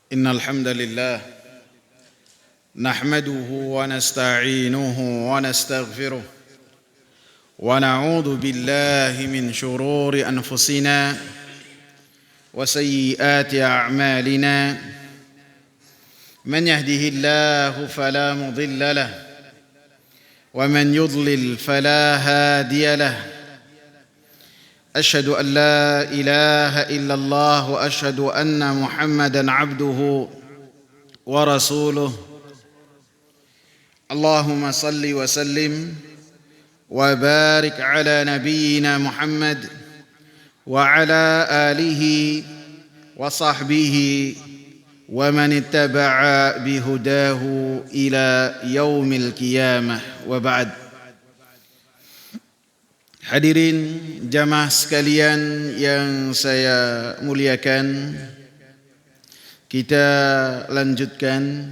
إن الحمد لله نحمده ونستعينه ونستغفره ونعوذ بالله من شرور أنفسنا وسيئات أعمالنا من يهده الله فلا مضل له ومن يضلل فلا هادي له أشهد أن لا إله إلا الله وأشهد أن محمدا عبده ورسوله اللهم صل وسلم وبارك على نبينا محمد وعلى آله وصحبه ومن اتبع بهداه إلى يوم القيامة وبعد. Hadirin jamaah sekalian yang saya muliakan, kita lanjutkan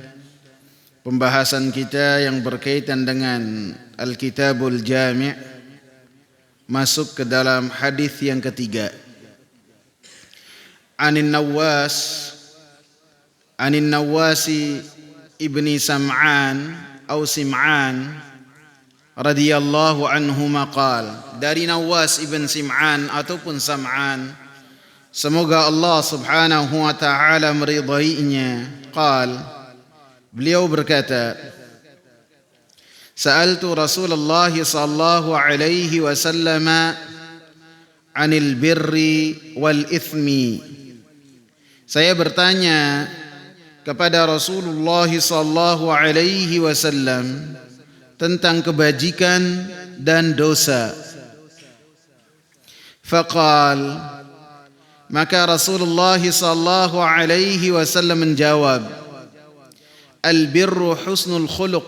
pembahasan kita yang berkaitan dengan Al-Kitabul Jami', masuk ke dalam hadis yang ketiga. Anin Nawasi ibni Sam'an atau Sim'an radhiyallahu anhu maqal, dari Nawas ibn Sim'an ataupun Sam'an, semoga Allah subhanahu wa ta'ala meridainya, qal, beliau berkata, sa'altu Rasulullah sallallahu alaihi wasallam anil birri wal ithmi, saya bertanya kepada Rasulullah sallallahu alaihi wasallam tentang kebajikan dan dosa. Faqal, maka Rasulullah sallallahu alaihi wasallam menjawab, al-birru husnul khuluq,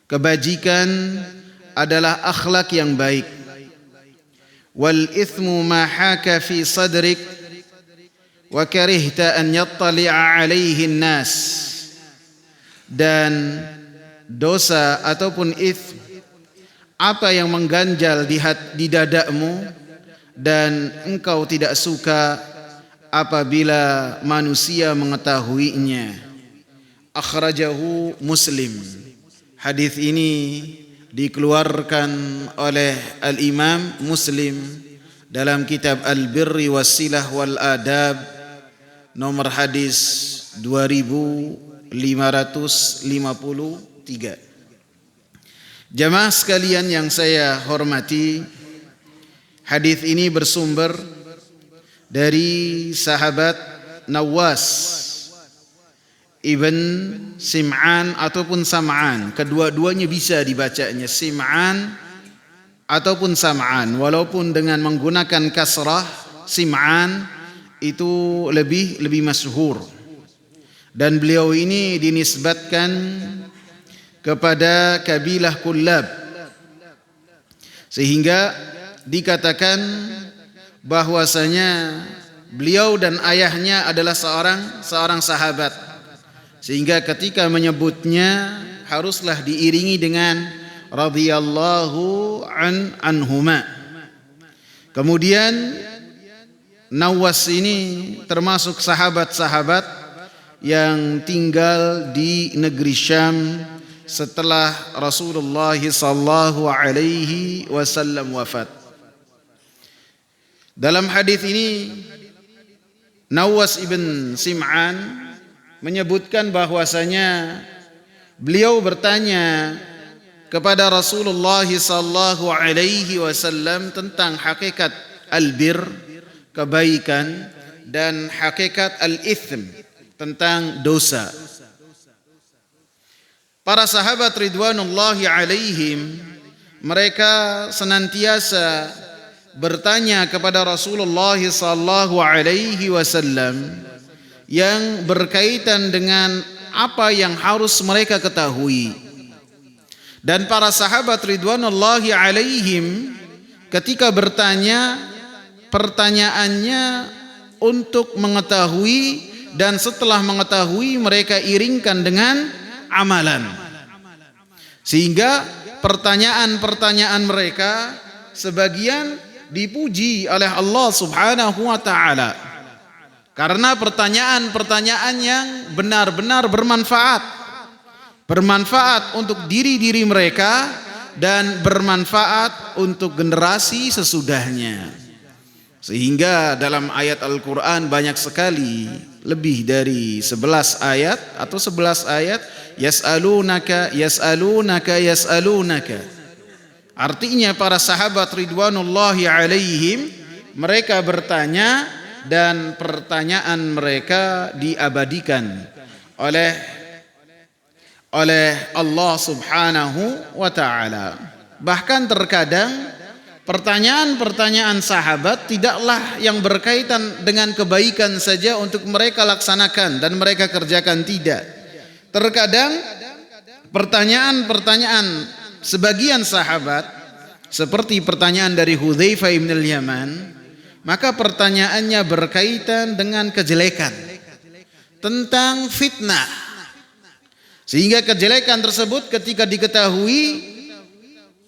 kebajikan adalah akhlak yang baik. Wal ithmu ma haka fi sadrik wa karihta an yattali'a alaihi an-nas, dan dosa ataupun ithm, apa yang mengganjal di dadamu dan engkau tidak suka apabila manusia mengetahuinya. Akhrajahu Muslim. Hadis ini dikeluarkan oleh Al-Imam Muslim dalam kitab Al-Birri was-Silah wal Adab, nomor hadis 2553. Jamaah sekalian yang saya hormati, hadis ini bersumber dari sahabat Nawas ibn Sim'an ataupun Sam'an. Kedua-duanya bisa dibacanya Sim'an ataupun Sam'an, walaupun dengan menggunakan kasrah Sim'an itu lebih masyhur. Dan beliau ini dinisbatkan kepada kabilah Kullab, sehingga dikatakan bahwasanya beliau dan ayahnya adalah seorang sahabat, sehingga ketika menyebutnya haruslah diiringi dengan radhiyallahu anhuma. Kemudian Nawas ini termasuk sahabat-sahabat yang tinggal di negeri Syam setelah Rasulullah sallallahu alaihi wasallam wafat. Dalam hadis ini Nawas ibn Sim'an menyebutkan bahwasanya beliau bertanya kepada Rasulullah sallallahu alaihi wasallam tentang hakikat al-bir, kebaikan, dan hakikat al-ithm, tentang dosa. Para sahabat ridwanullahi alaihim, mereka senantiasa bertanya kepada Rasulullah sallallahu alaihi wasallam yang berkaitan dengan apa yang harus mereka ketahui. Dan para sahabat ridwanullahi alaihim ketika bertanya, pertanyaannya untuk mengetahui, dan setelah mengetahui mereka iringkan dengan amalan, sehingga pertanyaan-pertanyaan mereka sebagian dipuji oleh Allah subhanahu wa ta'ala. Karena pertanyaan-pertanyaan yang benar-benar bermanfaat. Bermanfaat untuk diri-diri mereka dan bermanfaat untuk generasi sesudahnya. Sehingga dalam ayat Al-Quran banyak sekali, lebih dari 11 ayat atau 11 ayat, yas'alunaka yas'alunaka yas'alunaka. Artinya para sahabat ridwanullahi alaihim, mereka bertanya dan pertanyaan mereka diabadikan oleh Allah Subhanahu wa ta'ala. Bahkan terkadang pertanyaan-pertanyaan sahabat tidaklah yang berkaitan dengan kebaikan saja untuk mereka laksanakan dan mereka kerjakan, tidak. Terkadang pertanyaan-pertanyaan sebagian sahabat seperti pertanyaan dari Hudzaifah bin al-Yaman, maka pertanyaannya berkaitan dengan kejelekan, tentang fitnah. Sehingga kejelekan tersebut ketika diketahui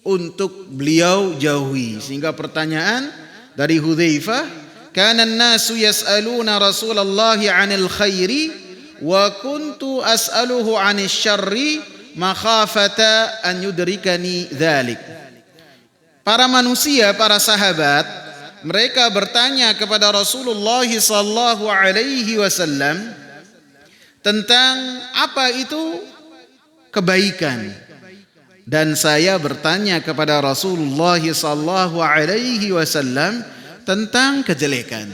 untuk beliau jauhi. Sehingga pertanyaan dari Hudzaifah, kana an-nasu yas'aluna Rasulullah 'anil khairi wa kuntu as'aluhu 'anil syarri makhafata an yudrikani dzalik. Para manusia, para sahabat, mereka bertanya kepada Rasulullah sallallahu alaihi wasallam tentang apa itu kebaikan, dan saya bertanya kepada Rasulullah sallallahu alaihi wasallam tentang kejelekan.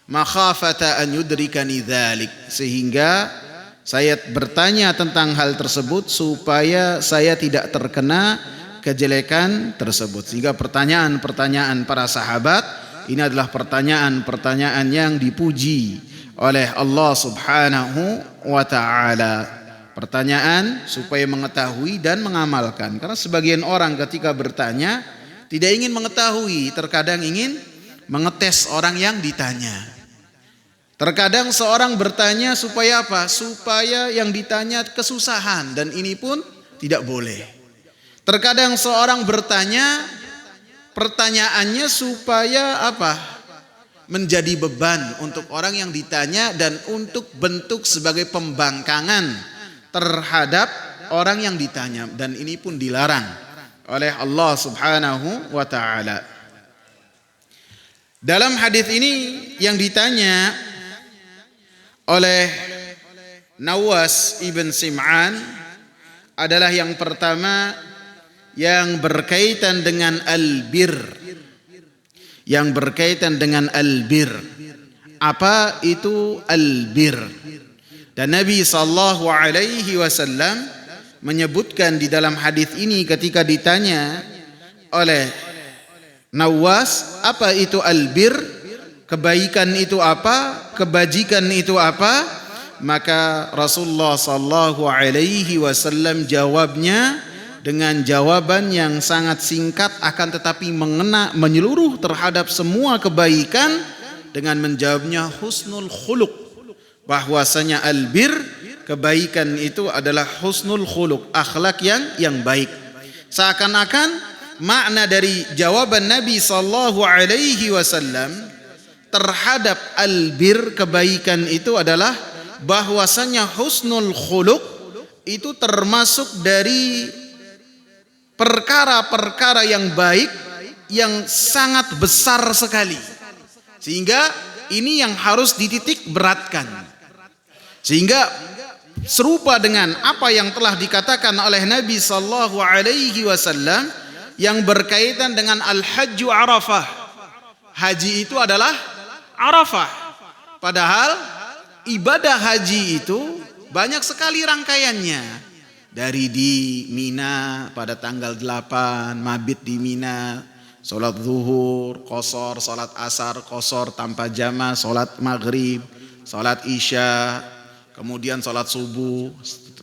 Makhafata an yudrikani dzalik, sehingga saya bertanya tentang hal tersebut supaya saya tidak terkena kejelekan tersebut. Sehingga pertanyaan-pertanyaan para sahabat ini adalah pertanyaan-pertanyaan yang dipuji oleh Allah Subhanahu wa ta'ala. Pertanyaan supaya mengetahui dan mengamalkan. Karena sebagian orang ketika bertanya tidak ingin mengetahui, terkadang ingin mengetes orang yang ditanya. Terkadang seorang bertanya supaya apa? Supaya yang ditanya kesusahan, dan ini pun tidak boleh. Terkadang seorang bertanya, pertanyaannya supaya apa? Menjadi beban untuk orang yang ditanya dan untuk bentuk sebagai pembangkangan terhadap orang yang ditanya, dan ini pun dilarang oleh Allah Subhanahu wa ta'ala. Dalam hadis ini yang ditanya oleh Nawas ibn Sim'an adalah yang pertama yang berkaitan dengan albir. Yang berkaitan dengan albir. Apa itu albir? Dan Nabi sallallahu alaihi wasallam menyebutkan di dalam hadis ini ketika ditanya oleh Nawas, apa itu albir? Kebaikan itu apa? Kebajikan itu apa? Maka Rasulullah sallallahu alaihi wasallam jawabnya dengan jawaban yang sangat singkat akan tetapi mengena menyeluruh terhadap semua kebaikan, dengan menjawabnya husnul khuluq, bahwasanya albir, kebaikan itu adalah husnul khuluq, akhlak yang baik. Seakan-akan makna dari jawaban Nabi sallallahu alaihi wasallam terhadap albir, kebaikan itu adalah bahwasanya husnul khuluq itu termasuk dari perkara-perkara yang baik yang sangat besar sekali, sehingga ini yang harus dititik beratkan. Sehingga serupa dengan apa yang telah dikatakan oleh Nabi sallallahu alaihi wasallam yang berkaitan dengan al-hajju Arafah. Haji itu adalah Arafah. Padahal ibadah haji itu banyak sekali rangkaiannya. Dari di Mina pada tanggal 8 mabit di Mina, sholat zuhur qasar, sholat asar qasar tanpa jama, sholat maghrib, sholat isya, kemudian sholat subuh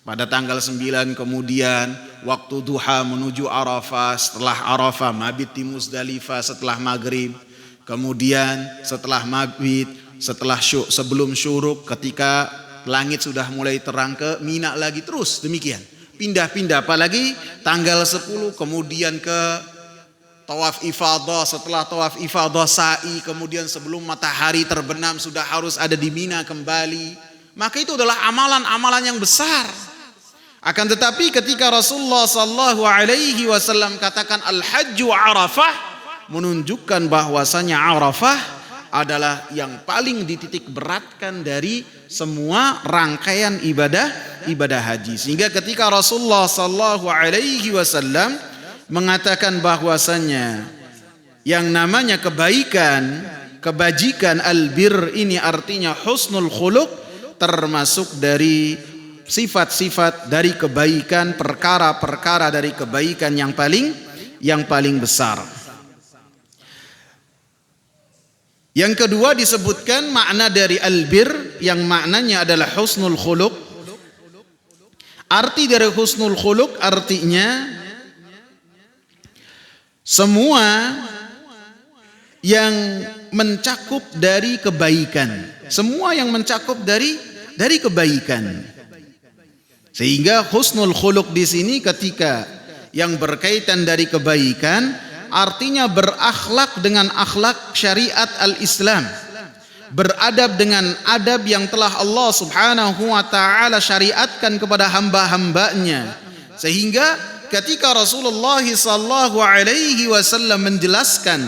pada tanggal 9, kemudian waktu duha menuju Arafah, setelah Arafah mabit di Muzdalifah setelah maghrib, kemudian setelah mabit, sebelum syuruk ketika langit sudah mulai terang ke Mina lagi, terus demikian pindah-pindah, apalagi tanggal 10 kemudian ke tawaf ifadah, setelah tawaf ifadah sa'i, kemudian sebelum matahari terbenam sudah harus ada di Mina kembali. Maka itu adalah amalan-amalan yang besar. Akan tetapi ketika Rasulullah sallallahu alaihi wasallam katakan al-hajju Arafah, menunjukkan bahwasanya Arafah adalah yang paling dititik beratkan dari semua rangkaian ibadah haji. Sehingga ketika Rasulullah sallallahu alaihi wasallam mengatakan bahwasanya yang namanya kebajikan albir ini artinya husnul khuluq, termasuk dari sifat-sifat dari kebaikan, perkara-perkara dari kebaikan yang paling besar. Yang kedua disebutkan makna dari albir yang maknanya adalah husnul khuluq. Arti dari husnul khuluq artinya semua yang mencakup dari kebaikan, semua yang mencakup dari kebaikan. Sehingga husnul khuluq di sini ketika yang berkaitan dari kebaikan artinya berakhlak dengan akhlak syariat al-Islam, beradab dengan adab yang telah Allah Subhanahu wa taala syariatkan kepada hamba-hambanya. Sehingga ketika Rasulullah sallallahu alaihi wasallam menjelaskan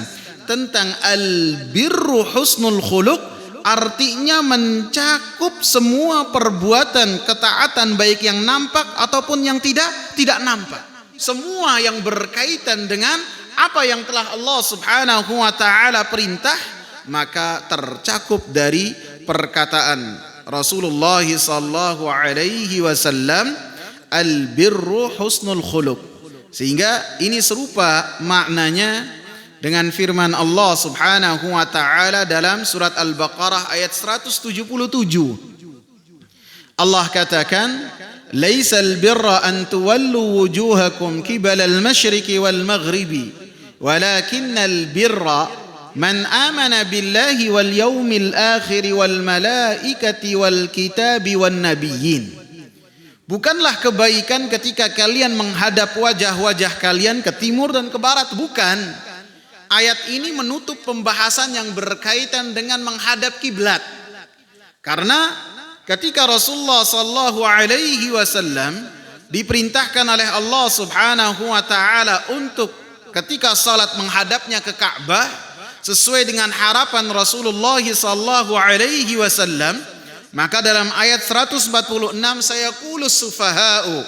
tentang al-birru husnul khuluq, artinya mencakup semua perbuatan ketaatan baik yang nampak ataupun yang tidak nampak. Semua yang berkaitan dengan apa yang telah Allah Subhanahu wa taala perintah, maka tercakup dari perkataan Rasulullah sallallahu alaihi wasallam al-birru husnul khuluq. Sehingga ini serupa maknanya dengan firman Allah Subhanahu wa taala dalam surat Al-Baqarah ayat 177. Allah katakan, "Laisal birra an tuwallu wujuhakum qibala al-masyriqi wal maghribi, walakinnal birra man amana billahi wal yawmil akhir wal malaikati wal kitabi wan nabiyyin." Bukanlah kebaikan ketika kalian menghadap wajah-wajah kalian ke timur dan ke barat, bukan. Ayat ini menutup pembahasan yang berkaitan dengan menghadap kiblat. Karena ketika Rasulullah sallallahu alaihi wasallam diperintahkan oleh Allah Subhanahu wa taala untuk ketika salat menghadapnya ke Ka'bah sesuai dengan harapan Rasulullah sallallahu alaihi wasallam, maka dalam ayat 146, sayaqulus sufaha'u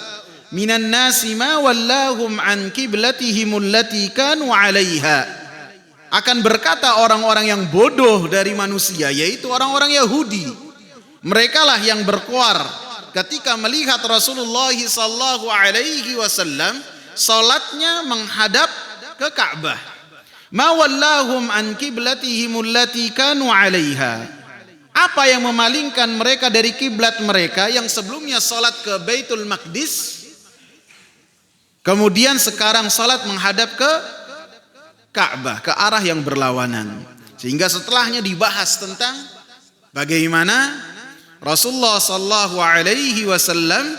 minan nasi ma wallahum an qiblatihim allati kanu 'alaiha. Akan berkata orang-orang yang bodoh dari manusia, yaitu orang-orang Yahudi. Merekalah yang berkuar ketika melihat Rasulullah sallallahu alaihi wasallam salatnya menghadap ke Ka'bah. Ma wallahum an qiblatihim allati kanu 'alaiha. Apa yang memalingkan mereka dari kiblat mereka yang sebelumnya salat ke Baitul Maqdis, kemudian sekarang salat menghadap ke Ka'bah, ke arah yang berlawanan. Sehingga setelahnya dibahas tentang bagaimana Rasulullah sallallahu alaihi wasallam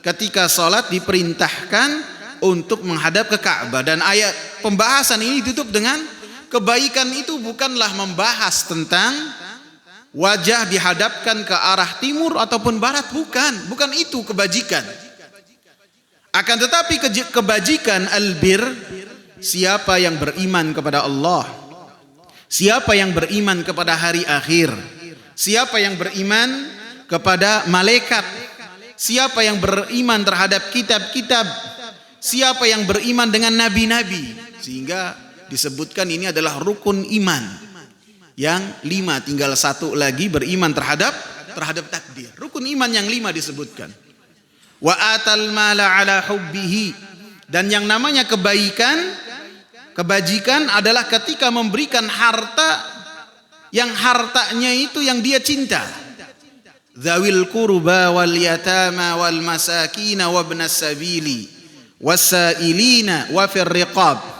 ketika salat diperintahkan untuk menghadap ke Ka'bah. Dan ayat pembahasan ini ditutup dengan kebaikan itu bukanlah membahas tentang wajah dihadapkan ke arah timur ataupun barat, bukan itu kebajikan. Akan tetapi kebajikan albir, siapa yang beriman kepada Allah, siapa yang beriman kepada hari akhir, siapa yang beriman kepada malaikat, siapa yang beriman terhadap kitab-kitab, siapa yang beriman dengan nabi-nabi. Sehingga disebutkan ini adalah rukun iman. Yang 5, tinggal 1 lagi, beriman terhadap takdir. Rukun iman yang 5 disebutkan. Wa atal mala ala hubbihi. Dan yang namanya kebajikan adalah ketika memberikan harta yang hartanya itu yang dia cinta. Dzawil qurba wal yatama wal masakin wa ibnas sabili wasailina wa fir riqab.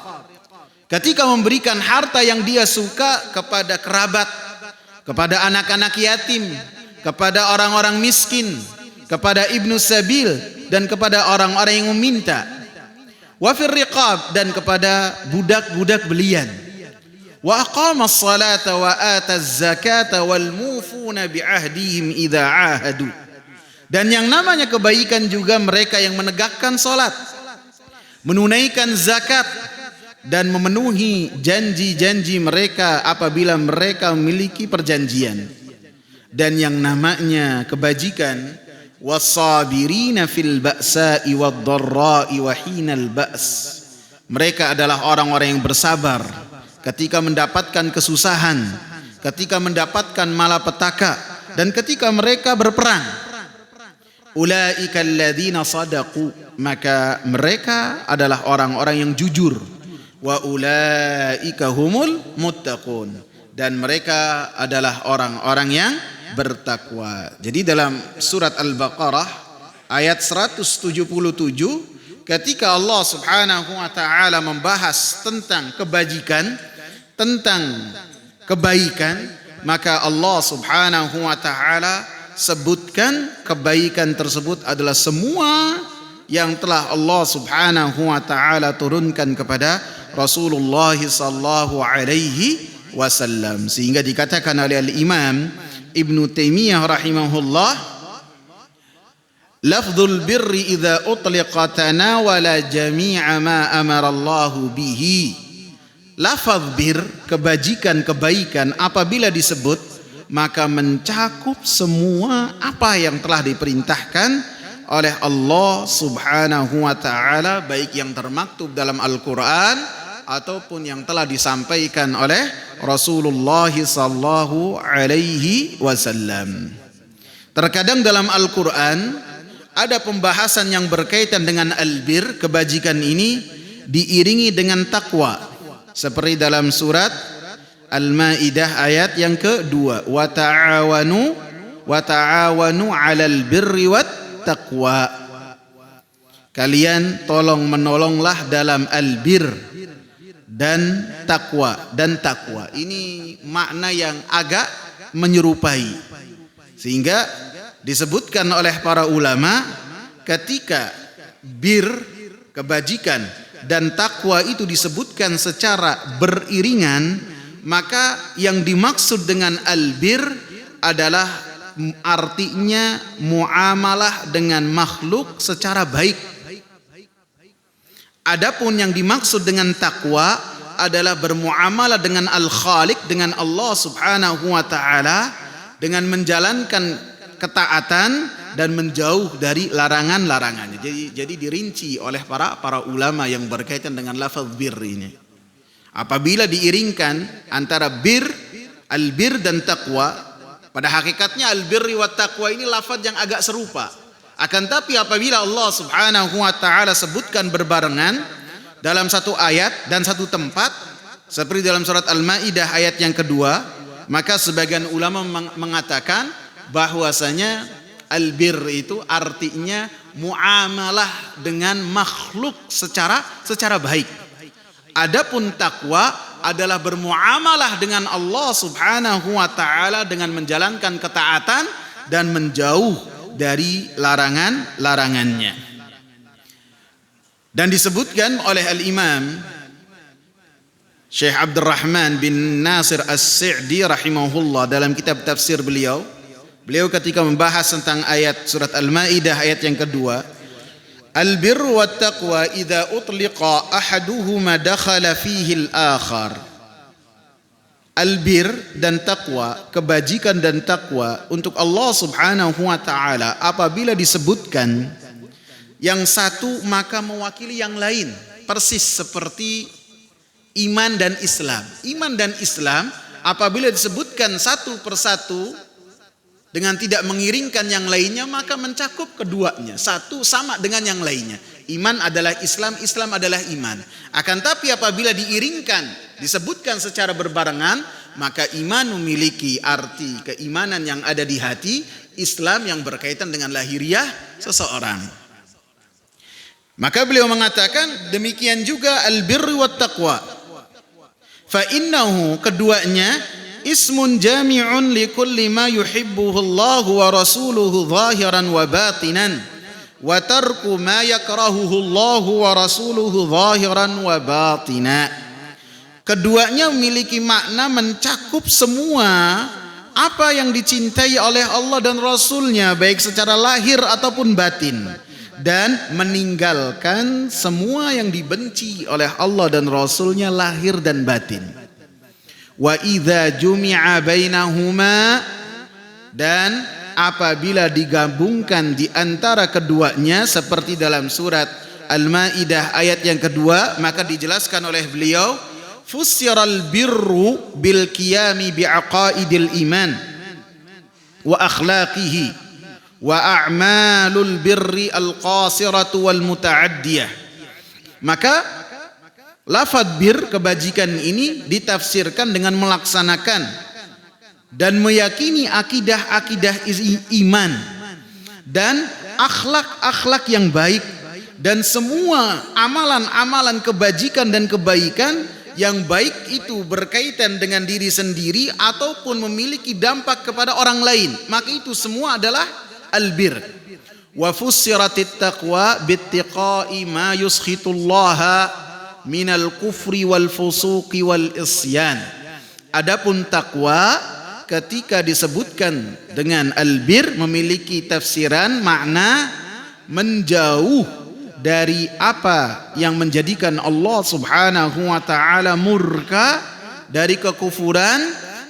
Ketika memberikan harta yang dia suka kepada kerabat, kepada anak-anak yatim, kepada orang-orang miskin, kepada ibnu sabil, dan kepada orang-orang yang meminta. wa fir riqab, dan kepada budak-budak belian, wa aqamas salata wa ataz zakata wal mufuna bi ahdihim idza ahadu. Dan yang namanya kebaikan juga mereka yang menegakkan salat, menunaikan zakat, dan memenuhi janji-janji mereka apabila mereka memiliki perjanjian. Dan yang namanya kebajikan, wasabirina fil ba'sa'i wad-dharra'i wa hinal ba's. Mereka adalah orang-orang yang bersabar ketika mendapatkan kesusahan, ketika mendapatkan malapetaka, dan ketika mereka berperang. Ulaika alladzina sadaqu, maka mereka adalah orang-orang yang jujur. Wa ulaika humul muttaqun, dan mereka adalah orang-orang yang bertakwa. Jadi dalam surat Al-Baqarah ayat 177, ketika Allah Subhanahu wa taala membahas tentang kebajikan, tentang kebaikan, maka Allah Subhanahu wa taala sebutkan kebaikan tersebut adalah semua yang telah Allah Subhanahu wa taala turunkan kepada Rasulullah sallallahu alaihi wasallam. Sehingga dikatakan oleh Al-Imam Ibnu Taimiyah rahimahullah, lafdzul birri idza utliqa tanawala jami'a ma amara Allah bihi. Lafaz bir, kebajikan, kebaikan, apabila disebut maka mencakup semua apa yang telah diperintahkan oleh Allah Subhanahu wa taala, baik yang termaktub dalam Al-Qur'an ataupun yang telah disampaikan oleh Rasulullah sallallahu alaihi wasallam. Terkadang dalam Al-Qur'an ada pembahasan yang berkaitan dengan albir, kebajikan ini diiringi dengan takwa, seperti dalam surat Al-Maidah ayat yang kedua, wa ta'awanu 'alal birri wat taqwa. Kalian tolong menolonglah dalam albir dan takwa. Dan takwa ini makna yang agak menyerupai, sehingga disebutkan oleh para ulama ketika bir, kebajikan, dan takwa itu disebutkan secara beriringan, maka yang dimaksud dengan albir adalah artinya muamalah dengan makhluk secara baik. Adapun yang dimaksud dengan takwa adalah bermuamalah dengan Al-Khaliq, dengan Allah Subhanahu wa taala, dengan menjalankan ketaatan dan menjauh dari larangan-larangannya. Jadi dirinci oleh para ulama yang berkaitan dengan lafaz bir ini. Apabila diiringkan antara albir dan takwa, pada hakikatnya albirri wa taqwa ini lafaz yang agak serupa. Akan tapi apabila Allah Subhanahu wa taala sebutkan berbarengan dalam satu ayat dan satu tempat, seperti dalam surat Al-Maidah ayat yang kedua, maka sebagian ulama mengatakan bahwasanya albir itu artinya muamalah dengan makhluk secara baik. Adapun takwa adalah bermuamalah dengan Allah Subhanahu wa taala dengan menjalankan ketaatan dan menjauh dari larangan-larangannya. Dan disebutkan oleh Al-Imam Syekh Abdurrahman bin Nasir As-Sa'di rahimahullah dalam kitab tafsir beliau ketika membahas tentang ayat surat Al-Maidah ayat yang kedua, al-birru wat taqwa idza utliqa ahaduhuma dakhala fihi al-akhar. Albir dan takwa, kebajikan dan takwa untuk Allah Subhanahu wa taala apabila disebutkan yang satu maka mewakili yang lain, persis seperti iman dan Islam. Iman dan Islam apabila disebutkan satu persatu dengan tidak mengiringkan yang lainnya maka mencakup keduanya, satu sama dengan yang lainnya. Iman adalah Islam, Islam adalah iman. Akan tapi apabila diiringkan, disebutkan secara berbarengan, maka iman memiliki arti keimanan yang ada di hati, Islam yang berkaitan dengan lahiriah seseorang. Maka beliau mengatakan demikian juga al-birru wat taqwa. Fa innahu, keduanya ismun jami'un li kulli ma yuhibbuhu Allah wa rasuluhu zahiran wa batinan wa tarku ma yakrahuhu Allahu wa rasuluhu zahiran wa batina. Keduanya memiliki makna mencakup semua apa yang dicintai oleh Allah dan Rasulnya, baik secara lahir ataupun batin, dan meninggalkan semua yang dibenci oleh Allah dan Rasulnya lahir dan batin. Wa idza jumi'a bainahuma, dan apabila digabungkan di antara keduanya seperti dalam surat Al-Maidah ayat yang kedua, maka dijelaskan oleh beliau, fussiral birru bil qiyami bi aqaidil iman wa akhlaqihi wa a'malul birri al qasiratu wal muta'addiyah. Maka lafadz bir, kebajikan ini ditafsirkan dengan melaksanakan dan meyakini akidah-akidah iman dan akhlak-akhlak yang baik, dan semua amalan-amalan kebajikan dan kebaikan yang baik itu berkaitan dengan diri sendiri ataupun memiliki dampak kepada orang lain, maka itu semua adalah albir. Wa fussiratit taqwa bittiqai ma yuskhitullaha minal kufri wal fusuqi wal isyan. Adapun takwa ketika disebutkan dengan albir memiliki tafsiran makna menjauh dari apa yang menjadikan Allah Subhanahu wa taala murka, dari kekufuran,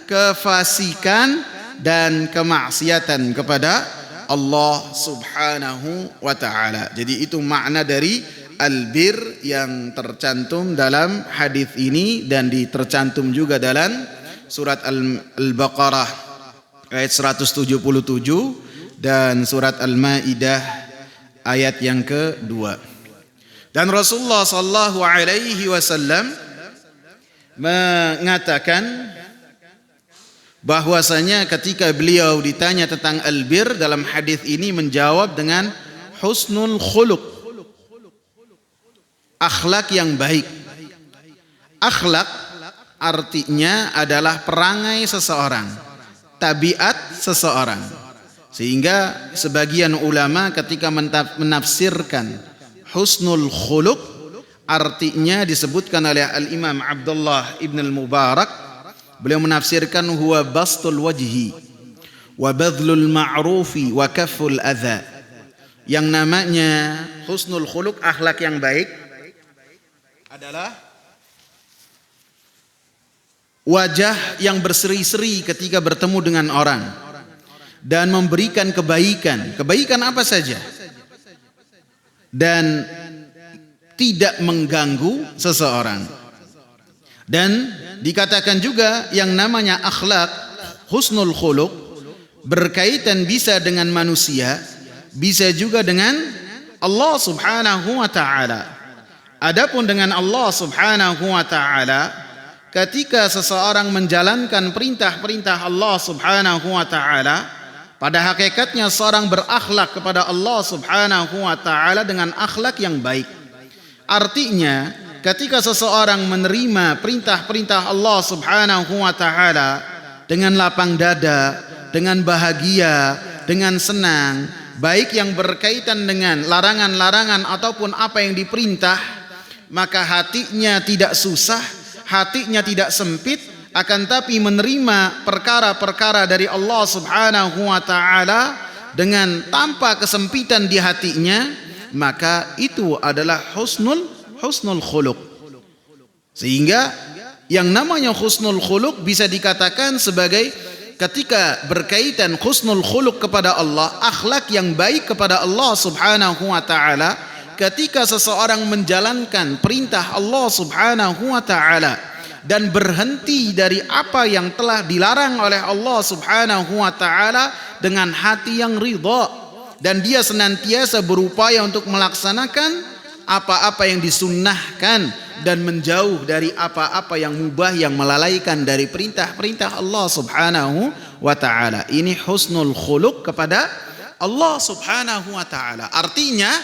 kefasikan dan kemaksiatan kepada Allah Subhanahu wa taala. Jadi itu makna dari albir yang tercantum dalam hadis ini dan tercantum juga dalam surat Al-Baqarah ayat 177 dan surat Al-Maidah ayat yang kedua. Dan Rasulullah sallallahu alaihi wasallam mengatakan bahwasanya ketika beliau ditanya tentang albir dalam hadis ini menjawab dengan husnul khuluq, akhlak yang baik. Akhlak artinya adalah perangai seseorang, tabiat seseorang. Sehingga sebagian ulama ketika menafsirkan husnul khuluq, artinya disebutkan oleh Al-Imam Abdullah ibn al-Mubarak, beliau menafsirkan huwa bastul wajhi wa badlul ma'rufi wa kafful adha. Yang namanya husnul khuluq, akhlak yang baik, adalah wajah yang berseri-seri ketika bertemu dengan orang dan memberikan kebaikan. Kebaikan apa saja, dan tidak mengganggu seseorang. Dan dikatakan juga yang namanya akhlak husnul khuluq berkaitan bisa dengan manusia, bisa juga dengan Allah Subhanahu wa taala. Adapun dengan Allah Subhanahu wa taala, ketika seseorang menjalankan perintah-perintah Allah Subhanahu wa taala, pada hakikatnya seorang berakhlak kepada Allah Subhanahu wa taala dengan akhlak yang baik. Artinya, ketika seseorang menerima perintah-perintah Allah Subhanahu wa taala dengan lapang dada, dengan bahagia, dengan senang, baik yang berkaitan dengan larangan-larangan ataupun apa yang diperintah, maka hatinya tidak susah, hatinya tidak sempit, akan tapi menerima perkara-perkara dari Allah Subhanahu wa taala dengan tanpa kesempitan di hatinya, maka itu adalah husnul khuluq. Sehingga yang namanya husnul khuluq bisa dikatakan sebagai ketika berkaitan husnul khuluq kepada Allah, akhlak yang baik kepada Allah Subhanahu wa taala, ketika seseorang menjalankan perintah Allah Subhanahu wa taala dan berhenti dari apa yang telah dilarang oleh Allah Subhanahu wa taala dengan hati yang ridha, dan dia senantiasa berupaya untuk melaksanakan apa-apa yang disunnahkan dan menjauh dari apa-apa yang mubah yang melalaikan dari perintah-perintah Allah Subhanahu wa taala. Ini husnul khuluq kepada Allah Subhanahu wa taala. Artinya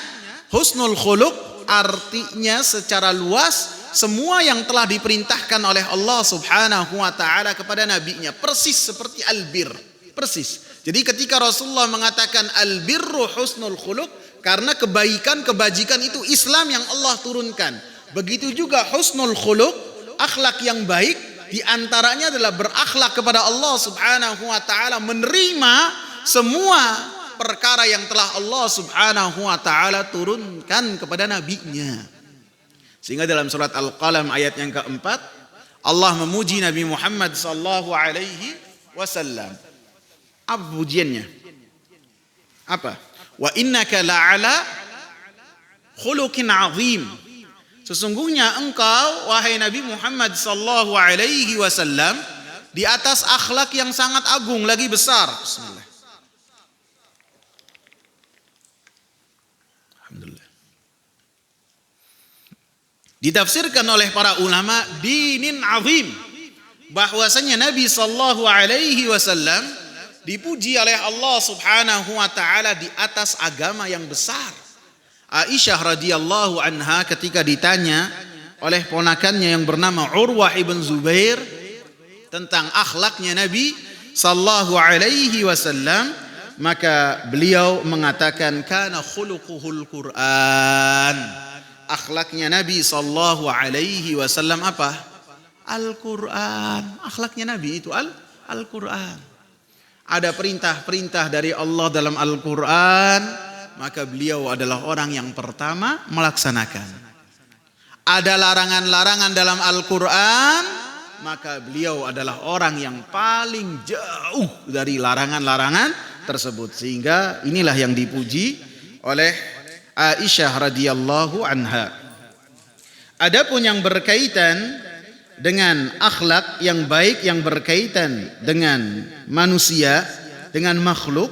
husnul khuluq artinya secara luas semua yang telah diperintahkan oleh Allah Subhanahu wa taala kepada nabinya, persis seperti albir, persis. Jadi ketika Rasulullah mengatakan albirru husnul khuluq, Karena kebaikan, kebajikan itu Islam yang Allah turunkan. Begitu juga husnul khuluq, akhlak yang baik, di antaranya adalah berakhlak kepada Allah Subhanahu wa taala, menerima semua perkara yang telah Allah Subhanahu wa taala turunkan kepada nabinya. Sehingga dalam surat Al-Qalam ayat yang keempat, Allah memuji Nabi Muhammad sallallahu alaihi wasallam. Apa pujiannya? Apa? Wa innaka la'ala khuluqin azim. Sesungguhnya engkau wahai Nabi Muhammad sallallahu alaihi wasallam di atas akhlak yang sangat agung lagi besar. Bismillah. Alhamdulillah. Ditafsirkan oleh para ulama dinin azim, bahwasanya Nabi sallallahu alaihi wasallam dipuji oleh Allah Subhanahu wa taala di atas agama yang besar. Aisyah radhiyallahu anha ketika ditanya oleh ponakannya yang bernama Urwah ibn Zubair tentang akhlaknya Nabi sallallahu alaihi wasallam, maka beliau mengatakan kana khuluquhul Quran. Akhlaknya Nabi sallallahu alaihi wasallam apa? Al-Quran. Akhlaknya Nabi itu Al-Quran. Ada perintah-perintah dari Allah dalam Al-Quran, maka beliau adalah orang yang pertama melaksanakan. Ada larangan-larangan dalam Al-Quran, maka beliau adalah orang yang paling jauh dari larangan-larangan tersebut. Sehingga inilah yang dipuji oleh Aisyah radhiyallahu anha. Adapun yang berkaitan dengan akhlak yang baik yang berkaitan dengan manusia, dengan makhluk,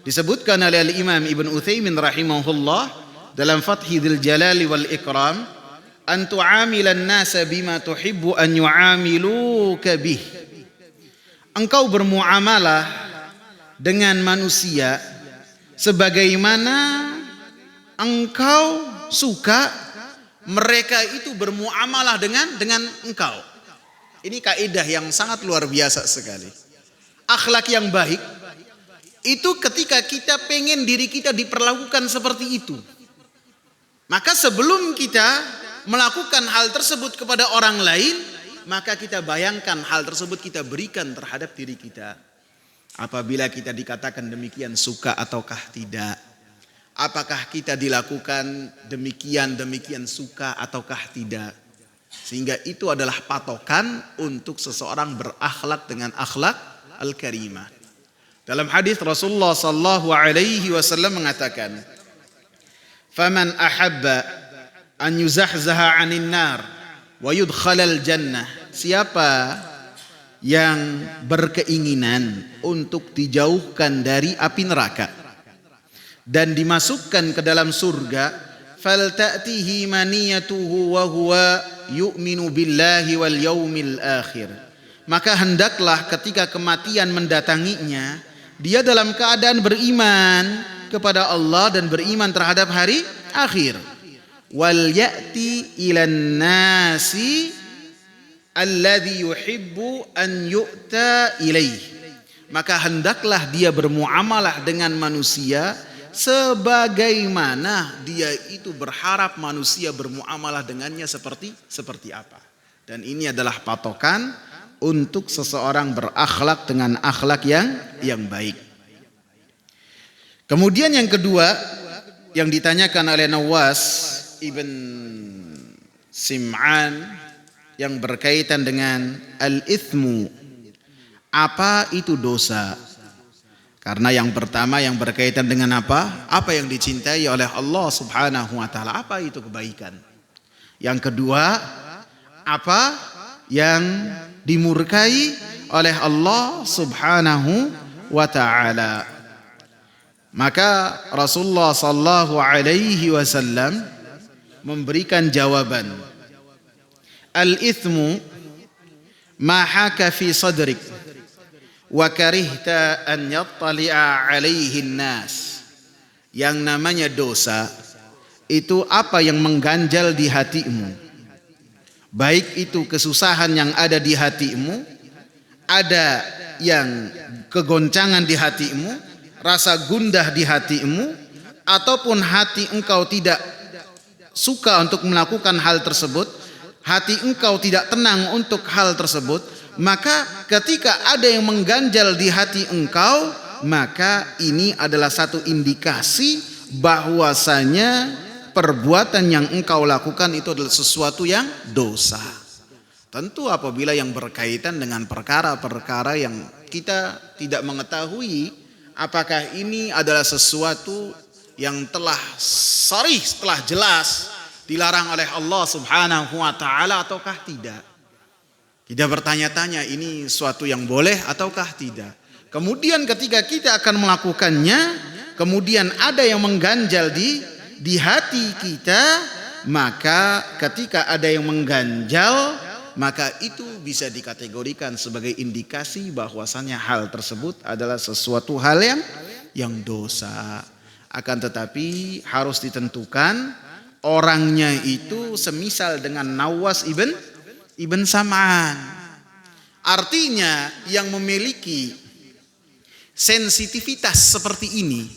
disebutkan oleh Imam Ibn Utsaimin rahimahullah dalam Fathul Jalali wal Ikram, an tu'amilan nasa bima tuhibbu an yu'amiluka bih. Engkau bermuamalah dengan manusia sebagaimana engkau suka mereka itu bermuamalah dengan engkau. Ini kaidah yang sangat luar biasa sekali. Akhlak yang baik itu ketika kita pengen diri kita diperlakukan seperti itu, maka sebelum kita melakukan hal tersebut kepada orang lain, maka kita bayangkan hal tersebut kita berikan terhadap diri kita. Apabila kita dikatakan demikian, suka ataukah tidak? Apakah kita dilakukan demikian suka ataukah tidak? Sehingga itu adalah patokan untuk seseorang berakhlak dengan akhlak al-karimah. Dalam hadis Rasulullah sallallahu alaihi wasallam mengatakan, "Faman ahabba an yuzahzaha 'anil nar wa yudkhalal jannah." Siapa yang berkeinginan untuk dijauhkan dari api neraka dan dimasukkan ke dalam surga, falta'tihi maniyatuhu wa huwa yu'minu billahi wal yaumil akhir. Maka hendaklah ketika kematian mendatanginya, dia dalam keadaan beriman kepada Allah dan beriman terhadap hari akhir. Wal ya'ti ilan nasi alladhi yuhibbu an yu'ta ilaih. Maka hendaklah dia bermuamalah dengan manusia sebagaimana dia itu berharap manusia bermuamalah dengannya seperti apa. Dan ini adalah patokan untuk seseorang berakhlak dengan akhlak yang baik. Kemudian yang kedua yang ditanyakan oleh Nawas ibn Sim'an yang berkaitan dengan al-ithmu. Apa itu dosa? Karena yang pertama yang berkaitan dengan apa? Apa yang dicintai oleh Allah Subhanahu wa taala? Apa itu kebaikan? Yang kedua, apa yang dimurkai oleh Allah Subhanahu wa taala? Maka Rasulullah sallallahu alaihi wasallam memberikan jawaban. Al-ithmu ma haka fi sadrik wa karihta an yattali'a alaihi nas. Yang namanya dosa itu apa yang mengganjal di hatimu, baik itu kesusahan yang ada di hatimu, ada yang kegoncangan di hatimu, rasa gundah di hatimu, ataupun hati engkau tidak suka untuk melakukan hal tersebut, hati engkau tidak tenang untuk hal tersebut, maka ketika ada yang mengganjal di hati engkau, maka ini adalah satu indikasi bahwasanya perbuatan yang engkau lakukan itu adalah sesuatu yang dosa. Tentu apabila yang berkaitan dengan perkara-perkara yang kita tidak mengetahui apakah ini adalah sesuatu yang telah sharih, telah jelas dilarang oleh Allah Subhanahu wa taala ataukah tidak. Kita bertanya-tanya ini suatu yang boleh ataukah tidak. Kemudian ketika kita akan melakukannya, kemudian ada yang mengganjal di hati kita, maka ketika ada yang mengganjal, maka itu bisa dikategorikan sebagai indikasi bahwasanya hal tersebut adalah sesuatu hal yang dosa. Akan tetapi harus ditentukan orangnya itu semisal dengan Nawas ibn Sam'an. Artinya yang memiliki sensitivitas seperti ini,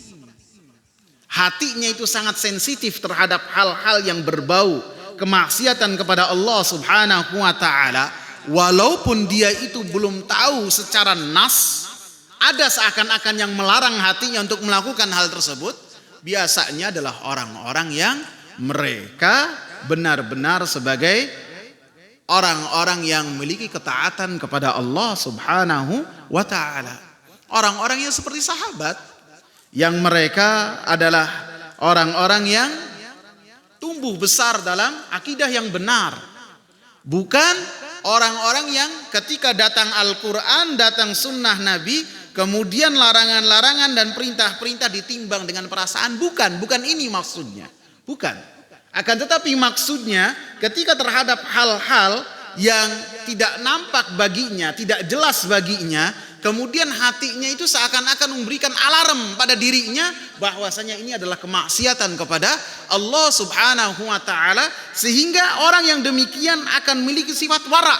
hatinya itu sangat sensitif terhadap hal-hal yang berbau kemaksiatan kepada Allah Subhanahu wa taala, walaupun dia itu belum tahu secara nas ada seakan-akan yang melarang hatinya untuk melakukan hal tersebut. Biasanya adalah orang-orang yang mereka benar-benar sebagai orang-orang yang memiliki ketaatan kepada Allah Subhanahu wa taala. Orang-orang yang seperti sahabat, yang mereka adalah orang-orang yang tumbuh besar dalam akidah yang benar. Bukan orang-orang yang ketika datang Al-Quran, datang sunnah Nabi, kemudian larangan-larangan dan perintah-perintah ditimbang dengan perasaan. Bukan ini maksudnya. Bukan. Akan tetapi maksudnya ketika terhadap hal-hal yang tidak nampak baginya, tidak jelas baginya, kemudian hatinya itu seakan-akan memberikan alarm pada dirinya bahwasanya ini adalah kemaksiatan kepada Allah Subhanahu wa taala, sehingga orang yang demikian akan memiliki sifat wara,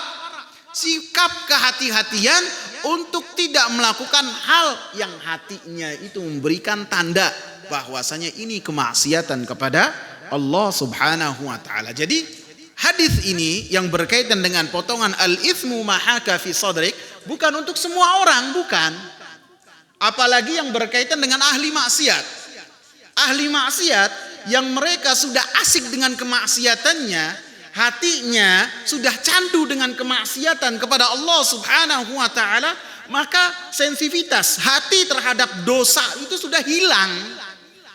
sikap kehati-hatian untuk tidak melakukan hal yang hatinya itu memberikan tanda bahwasanya ini kemaksiatan kepada Allah Subhanahu wa taala. Jadi hadis ini yang berkaitan dengan potongan al-ithmu mahaka fi sadrik bukan untuk semua orang, bukan. Apalagi yang berkaitan dengan ahli maksiat. Ahli maksiat yang mereka sudah asik dengan kemaksiatannya, hatinya sudah candu dengan kemaksiatan kepada Allah Subhanahu wa taala, maka sensitivitas hati terhadap dosa itu sudah hilang.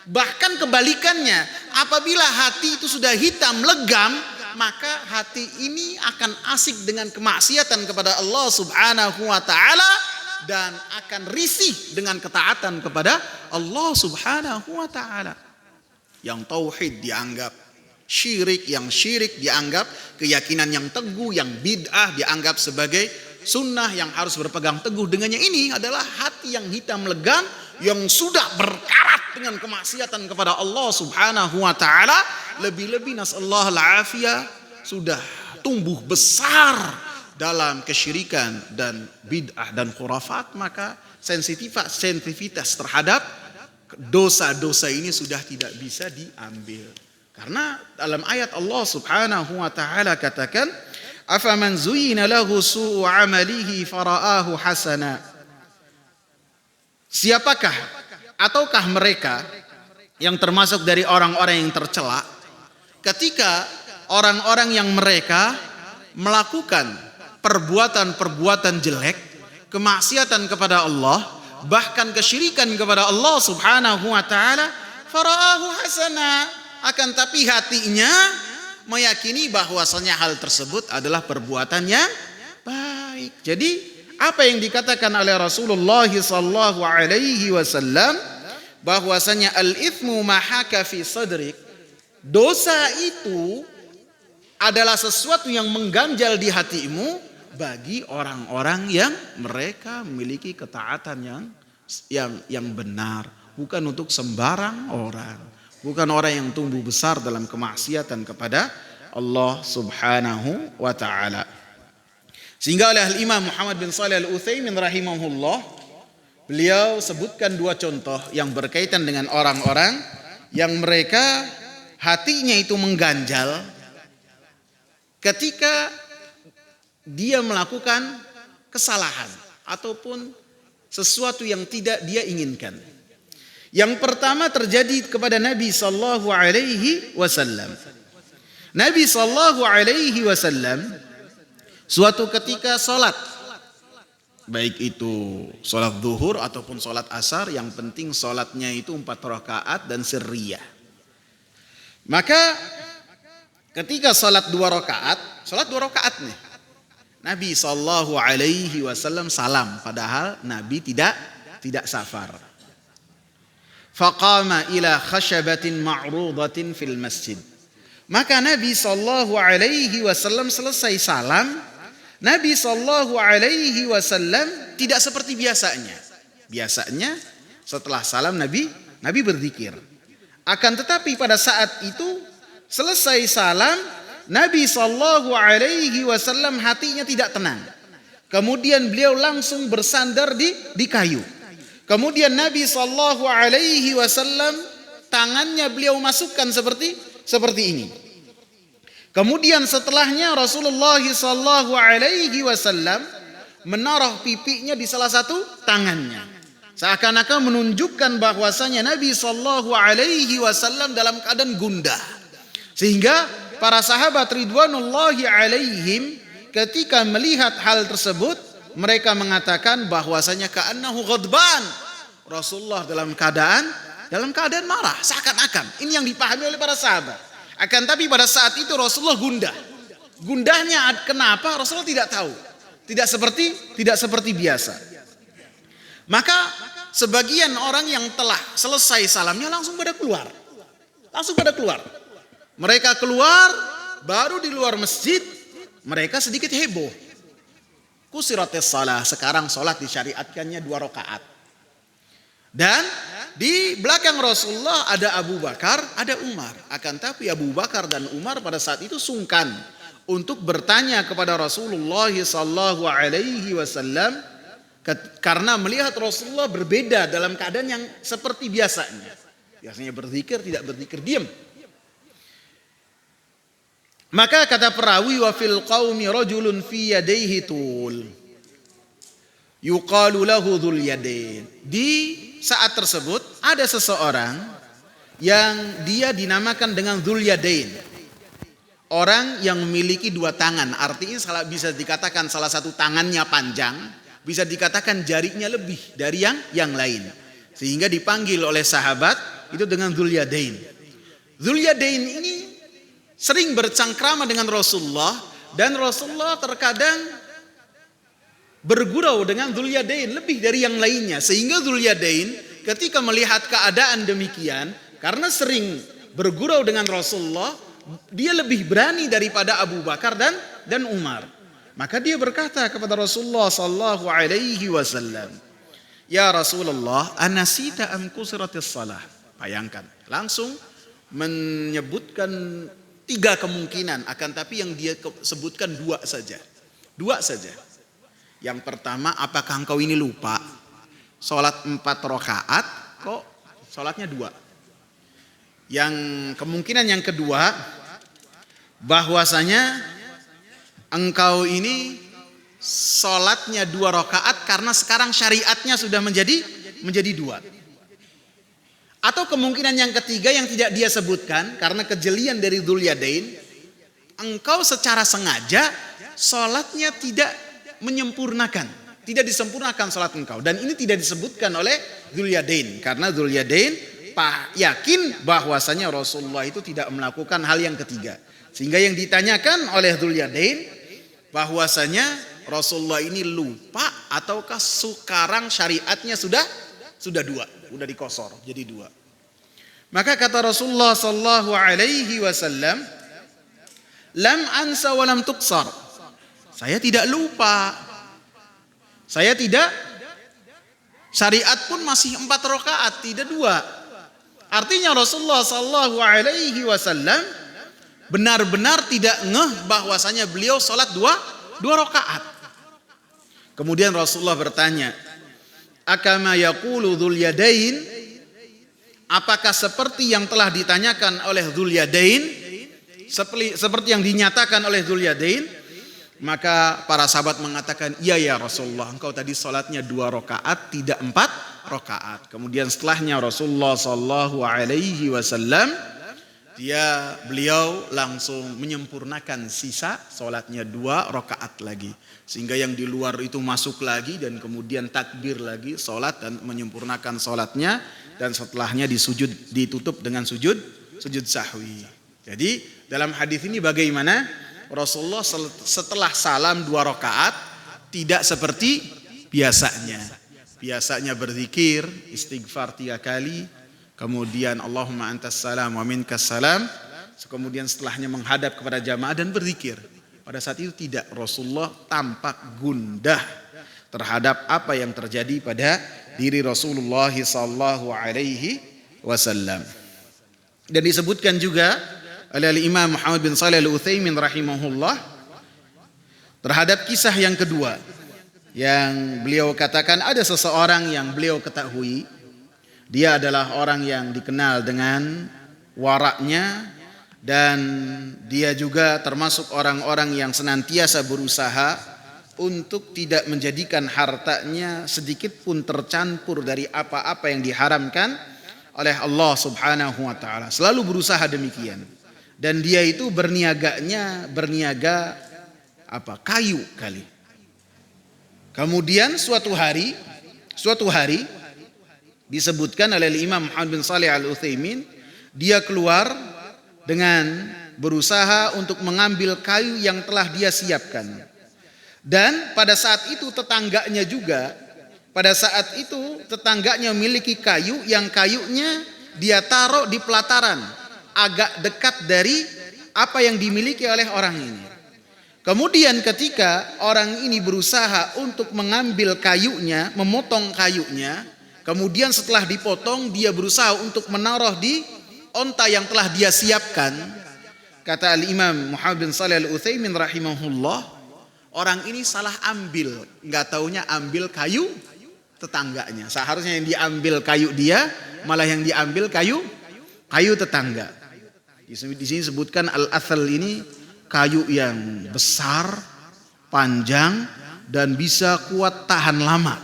Bahkan kebalikannya, apabila hati itu sudah hitam legam, maka hati ini akan asik dengan kemaksiatan kepada Allah Subhanahu wa taala dan akan risih dengan ketaatan kepada Allah Subhanahu wa taala. Yang tauhid dianggap syirik, yang syirik dianggap keyakinan yang teguh, yang bid'ah dianggap sebagai sunnah yang harus berpegang teguh dengannya. Ini adalah hati yang hitam legam yang sudah berkarat dengan kemaksiatan kepada Allah Subhanahu wa taala, lebih-lebih nasallahu al-afiyah sudah tumbuh besar dalam kesyirikan dan bid'ah dan khurafat, maka sensitivitas terhadap dosa-dosa ini sudah tidak bisa diambil. Karena dalam ayat Allah Subhanahu wa taala katakan, afaman zuyyina lahu su'u amalihi fara'ahu hasana. Siapakah ataukah mereka yang termasuk dari orang-orang yang tercela ketika orang-orang yang mereka melakukan perbuatan-perbuatan jelek, kemaksiatan kepada Allah, bahkan kesyirikan kepada Allah Subhanahu wa taala, fara'ahu hasana, akan tapi hatinya meyakini bahwasanya hal tersebut adalah perbuatan yang baik. Jadi apa yang dikatakan oleh Rasulullah sallallahu alaihi wasallam bahwasanya al-ithmu mahaka fi sadrik, dosa itu adalah sesuatu yang mengganjal di hatimu bagi orang-orang yang mereka memiliki ketaatan yang benar, bukan untuk sembarang orang, bukan orang yang tumbuh besar dalam kemaksiatan kepada Allah Subhanahu wa taala. Sehingga oleh Imam Muhammad bin Shalih Al-Utsaimin rahimahullah, beliau sebutkan dua contoh yang berkaitan dengan orang-orang yang mereka hatinya itu mengganjal ketika dia melakukan kesalahan ataupun sesuatu yang tidak dia inginkan. Yang pertama terjadi kepada Nabi sallallahu alaihi wasallam. Nabi sallallahu alaihi wasallam suatu ketika salat, baik itu salat zuhur ataupun salat asar, yang penting salatnya itu 4 rakaat dan sirriyah. Maka ketika salat 2 rakaat, salat 2 rakaat nih, Nabi sallallahu alaihi wasallam salam, padahal Nabi tidak safar. Faqama ila khashabatin ma'rudatin fil masjid. Maka Nabi sallallahu alaihi wasallam selesai salam, Nabi sallallahu alaihi wasallam tidak seperti biasanya. Biasanya setelah salam Nabi berzikir. Akan tetapi pada saat itu selesai salam, Nabi sallallahu alaihi wasallam hatinya tidak tenang. Kemudian beliau langsung bersandar di kayu. Kemudian Nabi sallallahu alaihi wasallam tangannya beliau masukkan seperti ini. Kemudian setelahnya Rasulullah sallallahu alaihi wasallam menaruh pipinya di salah satu tangannya. Seakan-akan menunjukkan bahwasanya Nabi sallallahu alaihi wasallam dalam keadaan gundah. Sehingga para sahabat ridwanullahi alaihim ketika melihat hal tersebut, mereka mengatakan bahwasanya ka'annahu ghadban. Rasulullah dalam keadaan marah, seakan-akan. Ini yang dipahami oleh para sahabat. Akan tapi pada saat itu Rasulullah gundah. Gundahnya kenapa? Rasulullah tidak tahu. Tidak seperti biasa. Maka sebagian orang yang telah selesai salamnya langsung pada keluar. Mereka keluar, baru di luar masjid mereka sedikit heboh. Kusiratis salah, sekarang sholat disyariatkannya 2 rakaat. Dan di belakang Rasulullah ada Abu Bakar, ada Umar. Akan tapi Abu Bakar dan Umar pada saat itu sungkan untuk bertanya kepada Rasulullah sallallahu alaihi wasallam karena melihat Rasulullah berbeda dalam keadaan yang seperti biasanya. Biasanya berzikir, tidak berzikir, diam. Maka kata perawi, wa fil qaumi rajulun fi yadayhi tul yuqalu lahu dzul yadain. Di saat tersebut ada seseorang yang dia dinamakan dengan dzul yadain. Orang yang memiliki 2 tangan, artinya bisa dikatakan salah satu tangannya panjang, bisa dikatakan jarinya lebih dari yang lain. Sehingga dipanggil oleh sahabat itu dengan dzul yadain. Dzul yadain ini sering bercengkrama dengan Rasulullah, dan Rasulullah terkadang bergurau dengan dzul yadain lebih dari yang lainnya. Sehingga dzul yadain ketika melihat keadaan demikian, karena sering bergurau dengan Rasulullah, dia lebih berani daripada Abu Bakar dan Umar. Maka dia berkata kepada Rasulullah sallallahu alaihi wasallam, "Ya Rasulullah, anasita am kusiratis salah?" Bayangkan, langsung menyebutkan 3 kemungkinan, akan tapi yang dia sebutkan 2 saja. Yang pertama, apakah engkau ini lupa? Sholat 4 rakaat, kok sholatnya 2? Yang kemungkinan yang kedua, bahwasanya engkau ini sholatnya 2 rakaat karena sekarang syariatnya sudah menjadi 2. Atau kemungkinan yang ketiga yang tidak dia sebutkan, karena kejelian dari dzul yadain, engkau secara sengaja sholatnya tidak menyempurnakan, tidak disempurnakan sholat engkau. Dan ini tidak disebutkan oleh dzul yadain, karena dzul yadain yakin bahwasanya Rasulullah itu tidak melakukan hal yang ketiga. Sehingga yang ditanyakan oleh dzul yadain bahwasanya Rasulullah ini lupa ataukah sekarang syariatnya sudah 2, udah dikosor jadi 2. Maka kata Rasulullah sallallahu alaihi wasallam, lam ansa wa lam tuqsar. Saya tidak lupa. Syariat pun masih 4 rakaat, tidak 2. Artinya Rasulullah sallallahu alaihi wasallam benar-benar tidak ngeh bahwasanya beliau salat 2 rakaat. Kemudian Rasulullah bertanya, akama yaqulu dzul yadain, Apakah seperti yang telah ditanyakan oleh Dzulyadain, seperti yang dinyatakan oleh Dzulyadain? Maka para sahabat mengatakan, iya ya Rasulullah, engkau tadi sholatnya 2 rakaat, tidak 4 rakaat. Kemudian setelahnya Rasulullah Sallallahu Alaihi Wasallam beliau langsung menyempurnakan sisa sholatnya 2 rakaat lagi, sehingga yang di luar itu masuk lagi dan kemudian takbir lagi sholat dan menyempurnakan sholatnya, dan setelahnya ditutup dengan sujud sahwi. Jadi dalam hadis ini bagaimana Rasulullah setelah salam 2 rakaat tidak seperti biasanya. Biasanya berzikir, istighfar 3 kali, kemudian Allahumma antas salam wa minkas salam, kemudian setelahnya menghadap kepada jamaah dan berzikir. Pada saat itu tidak, Rasulullah tampak gundah terhadap apa yang terjadi pada diri Rasulullah sallallahu alaihi wasallam. Dan disebutkan juga oleh Imam Muhammad bin Shalih Al-Utsaimin rahimahullah terhadap kisah yang kedua, yang beliau katakan ada seseorang yang beliau ketahui dia adalah orang yang dikenal dengan waraknya, dan dia juga termasuk orang-orang yang senantiasa berusaha untuk tidak menjadikan hartanya sedikit pun tercampur dari apa-apa yang diharamkan oleh Allah Subhanahu wa taala. Selalu berusaha demikian. Dan dia itu berniaga kayu kali. Kemudian suatu hari disebutkan oleh Imam Muhammad bin Shalih Al-Utsaimin, dia keluar dengan berusaha untuk mengambil kayu yang telah dia siapkan. Dan pada saat itu tetangganya memiliki kayu yang kayunya dia taruh di pelataran agak dekat dari apa yang dimiliki oleh orang ini. Kemudian ketika orang ini berusaha untuk mengambil kayunya, memotong kayunya, kemudian setelah dipotong dia berusaha untuk menaruh di onta yang telah dia siapkan. Kata Al-Imam Muhammad bin Shalih Al-Utsaimin rahimahullah, orang ini salah ambil, nggak taunya ambil kayu tetangganya. Seharusnya yang diambil kayu dia, malah yang diambil kayu tetangga. Di sini disebutkan al-athal ini kayu yang besar, panjang, dan bisa kuat tahan lama.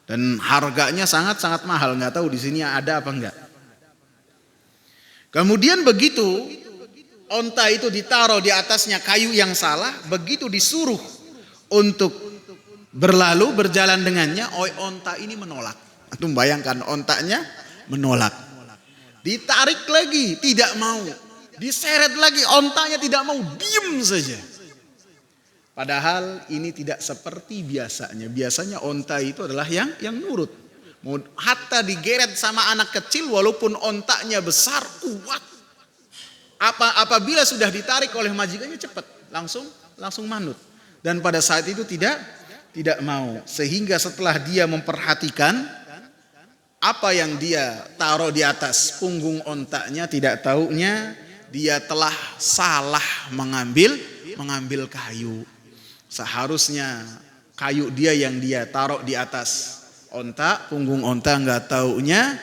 Dan harganya sangat-sangat mahal, nggak tahu di sini ada apa enggak. Kemudian begitu onta itu ditaruh di atasnya kayu yang salah, begitu disuruh untuk berjalan dengannya, onta ini menolak. Antum bayangkan, ontanya menolak. Ditarik lagi, tidak mau. Diseret lagi, ontanya tidak mau, diem saja. Padahal ini tidak seperti biasanya. Biasanya onta itu adalah yang nurut. Hatta digeret sama anak kecil walaupun ontanya besar, kuat. Apabila sudah ditarik oleh majikannya cepat, langsung manut. Dan pada saat itu tidak mau. Sehingga setelah dia memperhatikan apa yang dia taruh di atas punggung ontanya, tidak taunya dia telah salah mengambil kayu. Seharusnya kayu dia yang dia taruh di atas onta, punggung onta, nggak taunya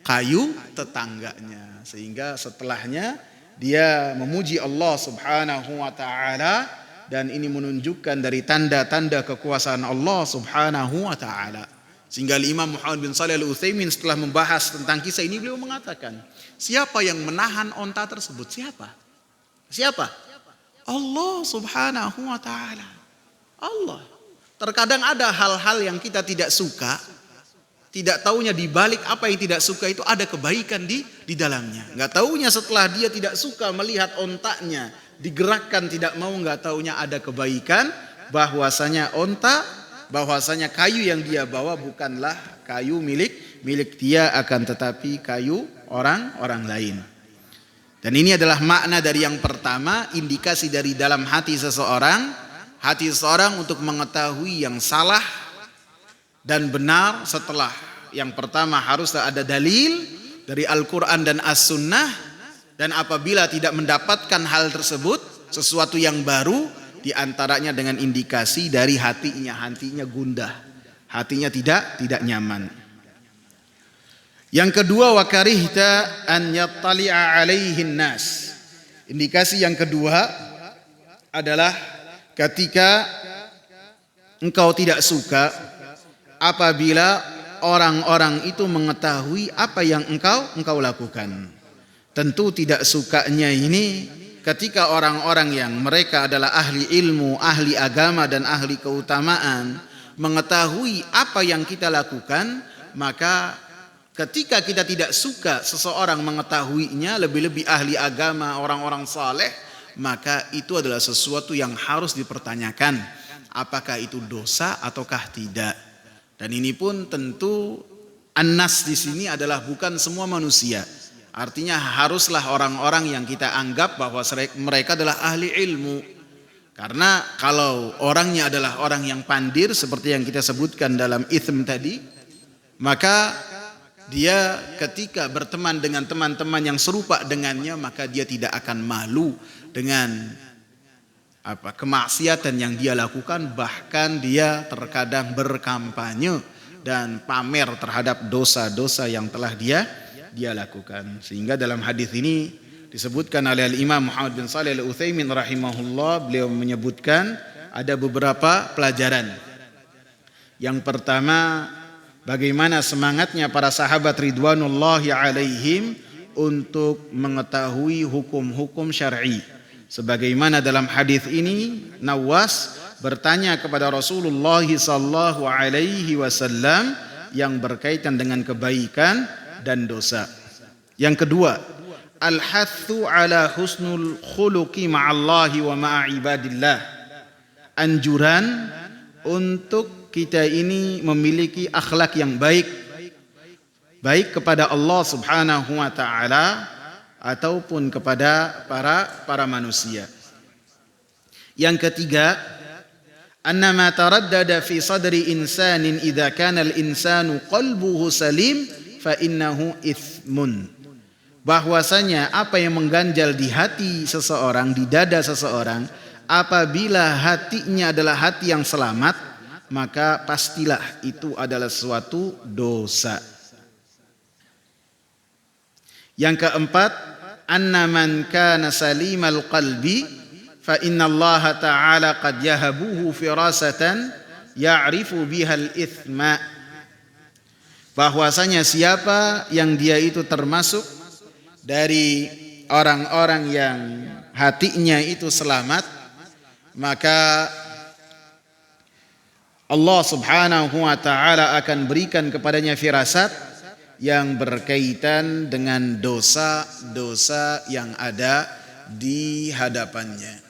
kayu tetangganya. Sehingga setelahnya dia memuji Allah Subhanahu wa taala, dan ini menunjukkan dari tanda-tanda kekuasaan Allah Subhanahu wa taala. Sehingga Imam Muhammad bin Shalih Al-Utsaimin setelah membahas tentang kisah ini, beliau mengatakan, siapa yang menahan onta tersebut? Siapa? Allah Subhanahu wa taala. Allah. Terkadang ada hal-hal yang kita tidak suka, tidak taunya di balik apa yang tidak suka itu ada kebaikan di dalamnya. Enggak taunya setelah dia tidak suka melihat ontanya digerakkan tidak mau, enggak taunya ada kebaikan, bahwasanya kayu yang dia bawa bukanlah kayu milik dia, akan tetapi kayu orang lain. Dan ini adalah makna dari yang pertama, indikasi dari dalam hati seseorang untuk mengetahui yang salah dan benar. Setelah yang pertama harus ada dalil dari Al-Quran dan As-Sunnah, dan apabila tidak mendapatkan hal tersebut, sesuatu yang baru, diantaranya dengan indikasi dari hatinya gundah, hatinya tidak nyaman. Yang kedua, wa karihta an yattali'a alaihin nas. Indikasi yang kedua adalah ketika engkau tidak suka apabila orang-orang itu mengetahui apa yang engkau lakukan. Tentu tidak sukanya ini ketika orang-orang yang mereka adalah ahli ilmu, ahli agama dan ahli keutamaan mengetahui apa yang kita lakukan, maka ketika kita tidak suka seseorang mengetahuinya, lebih-lebih ahli agama, orang-orang saleh, maka itu adalah sesuatu yang harus dipertanyakan, apakah itu dosa ataukah tidak. Dan ini pun tentu an-nas di sini adalah bukan semua manusia. Artinya haruslah orang-orang yang kita anggap bahwa mereka adalah ahli ilmu. Karena kalau orangnya adalah orang yang pandir seperti yang kita sebutkan dalam itsm tadi, maka dia ketika berteman dengan teman-teman yang serupa dengannya, maka dia tidak akan malu dengan kemaksiatan yang dia lakukan. Bahkan dia terkadang berkampanye dan pamer terhadap dosa-dosa yang telah dia lakukan. Sehingga dalam hadis ini disebutkan oleh Imam Muhammad bin Shalih Al-Utsaimin rahimahullah, beliau menyebutkan ada beberapa pelajaran. Yang pertama, bagaimana semangatnya para sahabat ridwanullahi alaihim untuk mengetahui hukum-hukum syar'i. Sebagaimana dalam hadis ini, Nawas bertanya kepada Rasulullah sallallahu alaihi wasallam yang berkaitan dengan kebaikan dan dosa. Yang kedua, al-hathu ala husnul khuluqi ma'allahi wa ma'a ibadillah. Anjuran untuk kita ini memiliki akhlak yang baik, baik kepada Allah Subhanahu wa taala ataupun kepada para manusia. Yang ketiga, annama taraddada fi sadri insanin idza kana al-insanu qalbuhu salim fa innahu ithmun. Bahwasanya apa yang mengganjal di hati seseorang, di dada seseorang, apabila hatinya adalah hati yang selamat, maka pastilah itu adalah suatu dosa. Yang keempat, anna man kana salimal qalbi fa innallaha ta'ala qad yahabuhu firasatan ya'rifu bihal ithma. Bahwasanya siapa yang dia itu termasuk dari orang-orang yang hatinya itu selamat, maka Allah Subhanahu wa taala akan berikan kepadanya firasat yang berkaitan dengan dosa-dosa yang ada di hadapannya.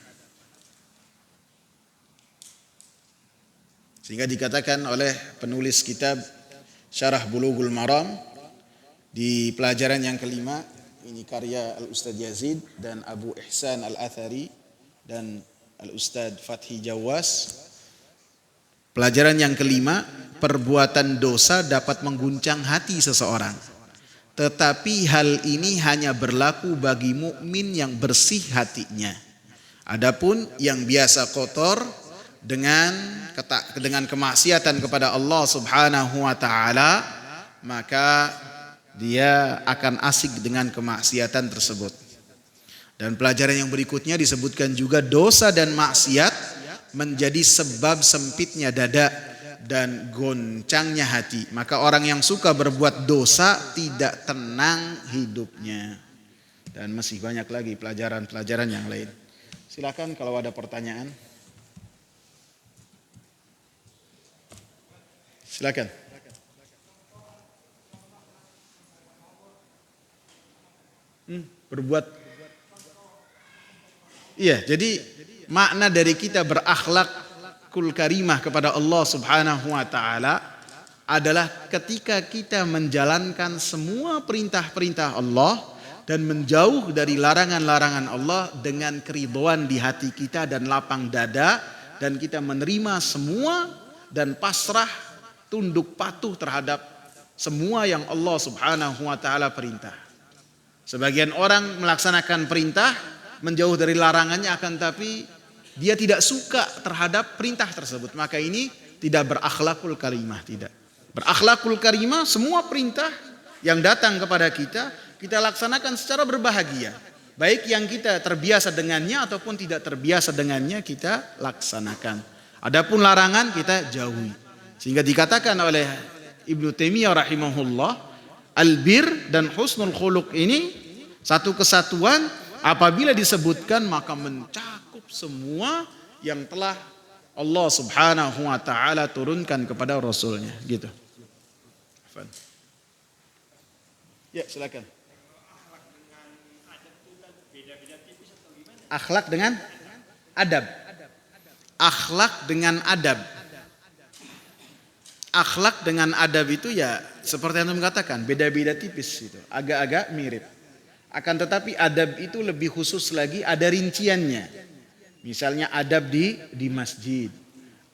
Sehingga dikatakan oleh penulis kitab Syarah Bulughul Maram di pelajaran yang kelima, ini karya Al-Ustadz Yazid dan Abu Ihsan Al-Athari dan Al-Ustadz Fathi Jawas. Pelajaran yang kelima, perbuatan dosa dapat mengguncang hati seseorang. Tetapi hal ini hanya berlaku bagi mukmin yang bersih hatinya. Adapun yang biasa kotor dengan kemaksiatan kepada Allah Subhanahu wa taala, maka dia akan asik dengan kemaksiatan tersebut. Dan pelajaran yang berikutnya disebutkan juga dosa dan maksiat menjadi sebab sempitnya dada dan goncangnya hati. Maka orang yang suka berbuat dosa tidak tenang hidupnya. Dan masih banyak lagi pelajaran-pelajaran yang lain. Silakan kalau ada pertanyaan. Silakan. Berbuat. Iya, jadi makna dari kita berakhlakul karimah kepada Allah Subhanahu wa taala adalah ketika kita menjalankan semua perintah-perintah Allah dan menjauh dari larangan-larangan Allah dengan keridhaan di hati kita dan lapang dada, dan kita menerima semua dan pasrah tunduk patuh terhadap semua yang Allah Subhanahu wa taala perintah. Sebagian orang melaksanakan perintah, menjauh dari larangannya, akan tapi dia tidak suka terhadap perintah tersebut. Maka ini tidak berakhlakul karimah, tidak. Berakhlakul karimah, semua perintah yang datang kepada kita, kita laksanakan secara berbahagia. Baik yang kita terbiasa dengannya ataupun tidak terbiasa dengannya kita laksanakan. Adapun larangan kita jauhi. Sehingga dikatakan oleh Ibnu Taimiyah rahimahullah, albir dan husnul khuluq ini satu kesatuan, apabila disebutkan maka mencakup semua yang telah Allah Subhanahu wa taala turunkan kepada Rasulnya, gitu. Ya, silakan. Akhlak dengan adab. Akhlak dengan adab. Akhlak dengan adab itu ya seperti yang mengatakan, beda-beda tipis itu, agak-agak mirip. Akan tetapi adab itu lebih khusus lagi, ada rinciannya. Misalnya adab di masjid,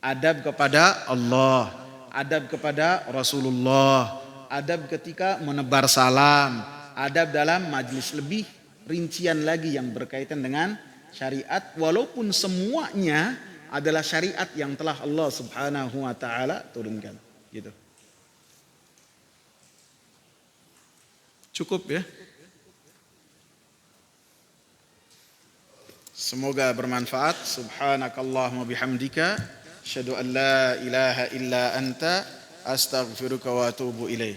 adab kepada Allah, adab kepada Rasulullah, adab ketika menebar salam, adab dalam majlis, lebih rincian lagi yang berkaitan dengan syariat, walaupun semuanya adalah syariat yang telah Allah Subhanahu wa taala turunkan, gitu. Cukup ya. Semoga bermanfaat. Subhanakallahumma bihamdika asyhadu an la ilaha illa anta astaghfiruka wa atubu ilaik.